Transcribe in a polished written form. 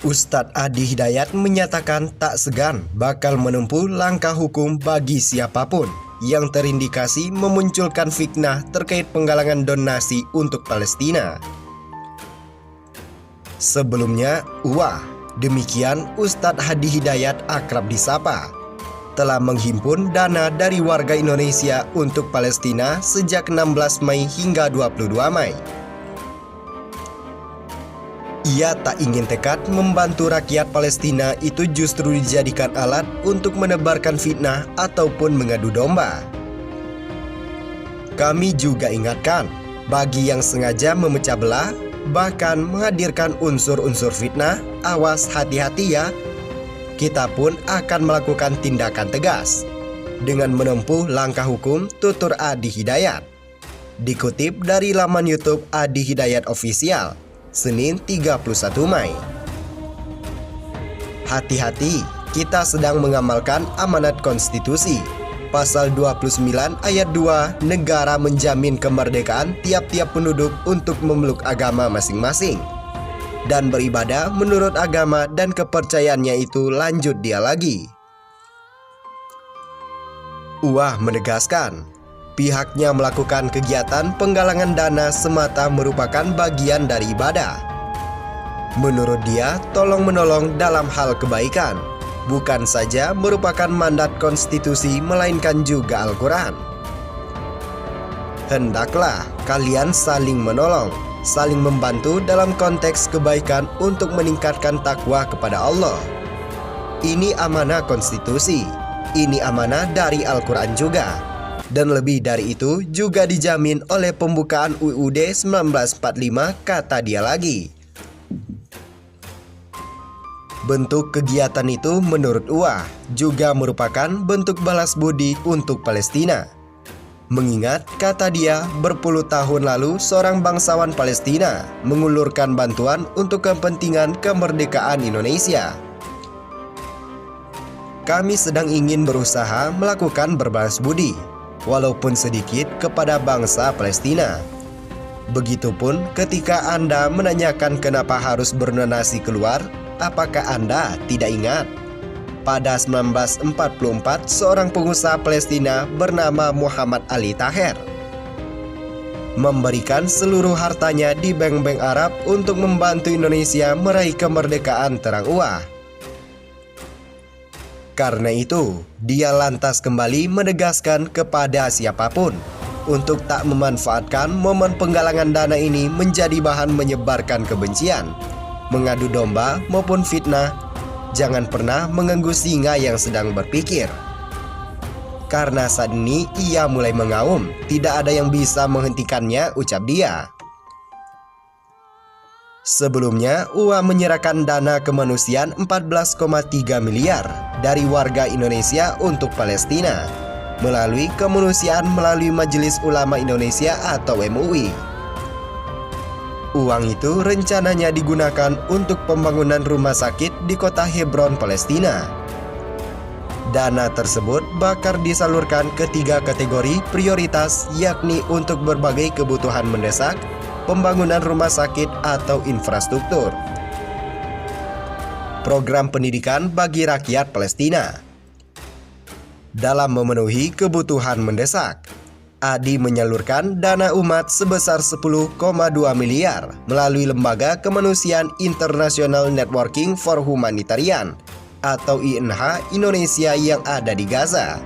Ustadz Adi Hidayat menyatakan tak segan bakal menempuh langkah hukum bagi siapapun yang terindikasi memunculkan fitnah terkait penggalangan donasi untuk Palestina. Sebelumnya, demikian Ustadz Adi Hidayat akrab disapa, telah menghimpun dana dari warga Indonesia untuk Palestina sejak 16 Mei hingga 22 Mei. Ia tak ingin tekad membantu rakyat Palestina itu justru dijadikan alat untuk menebarkan fitnah ataupun mengadu domba. Kami juga ingatkan, bagi yang sengaja memecah belah, bahkan menghadirkan unsur-unsur fitnah, awas hati-hati ya. Kita pun akan melakukan tindakan tegas dengan menempuh langkah hukum, tutur Adi Hidayat. Dikutip dari laman YouTube Adi Hidayat Official, Senin 31 Mei. Hati-hati, kita sedang mengamalkan amanat konstitusi. Pasal 29 ayat 2, negara menjamin kemerdekaan tiap-tiap penduduk untuk memeluk agama masing-masing dan beribadah menurut agama dan kepercayaannya itu, lanjut dia lagi. Menegaskan, pihaknya melakukan kegiatan penggalangan dana semata merupakan bagian dari ibadah. Menurut dia, tolong-menolong dalam hal kebaikan bukan saja merupakan mandat konstitusi, melainkan juga Al-Quran. Hendaklah kalian saling menolong, saling membantu dalam konteks kebaikan untuk meningkatkan takwa kepada Allah. Ini amanah konstitusi, ini amanah dari Al-Quran juga. Dan lebih dari itu juga dijamin oleh pembukaan UUD 1945, kata dia lagi. Bentuk kegiatan itu menurut juga merupakan bentuk balas budi untuk Palestina. Mengingat, kata dia, berpuluh tahun lalu seorang bangsawan Palestina mengulurkan bantuan untuk kepentingan kemerdekaan Indonesia. Kami sedang ingin berusaha melakukan berbalas budi, walaupun sedikit, kepada bangsa Palestina. Begitupun ketika Anda menanyakan kenapa harus berdonasi keluar, apakah Anda tidak ingat? Pada 1944, seorang pengusaha Palestina bernama Muhammad Ali Taher memberikan seluruh hartanya di bank-bank Arab untuk membantu Indonesia meraih kemerdekaan terang Karena itu, dia lantas kembali menegaskan kepada siapapun untuk tak memanfaatkan momen penggalangan dana ini menjadi bahan menyebarkan kebencian, mengadu domba maupun fitnah. Jangan pernah mengganggu singa yang sedang berpikir. Karena saat ini ia mulai mengaum, tidak ada yang bisa menghentikannya, ucap dia. Sebelumnya, menyerahkan dana kemanusiaan 14,3 miliar dari warga Indonesia untuk Palestina melalui kemanusiaan melalui Majelis Ulama Indonesia atau MUI. Uang itu rencananya digunakan untuk pembangunan rumah sakit di kota Hebron, Palestina. Dana tersebut bakal disalurkan ke 3 kategori prioritas, yakni untuk berbagai kebutuhan mendesak, pembangunan rumah sakit atau infrastruktur, program pendidikan bagi rakyat Palestina. Dalam memenuhi kebutuhan mendesak, Adi menyalurkan dana umat sebesar 10,2 miliar melalui Lembaga Kemanusiaan International Networking for Humanitarian atau INH Indonesia yang ada di Gaza.